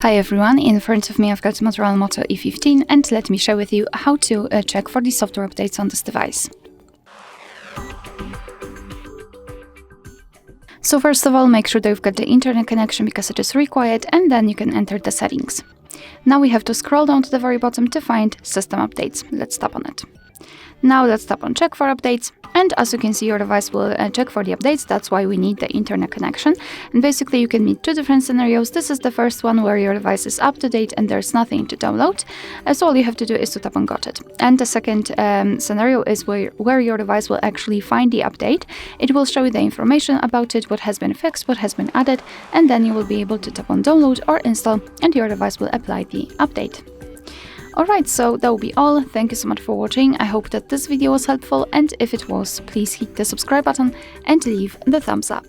Hi everyone, in front of me I've got MOTOROLA Moto E15 and let me share with you how to check for the software updates on this device. So first of all, make sure that you've got the internet connection because it is required, and then you can enter the settings. Now we have to scroll down to the very bottom to find system updates. Let's tap on it. Now let's tap on check for updates, and as you can see, your device will check for the updates. That's why we need the internet connection. And basically you can meet two different scenarios. This is the first one where your device is up to date and there's nothing to download. So all you have to do is to tap on got it. And the second scenario is where your device will actually find the update. It will show you the information about it, what has been fixed, what has been added, and then you will be able to tap on download or install and your device will apply the update. Alright, so that will be all. Thank you so much for watching. I hope that this video was helpful, and if it was, please hit the subscribe button and leave the thumbs up.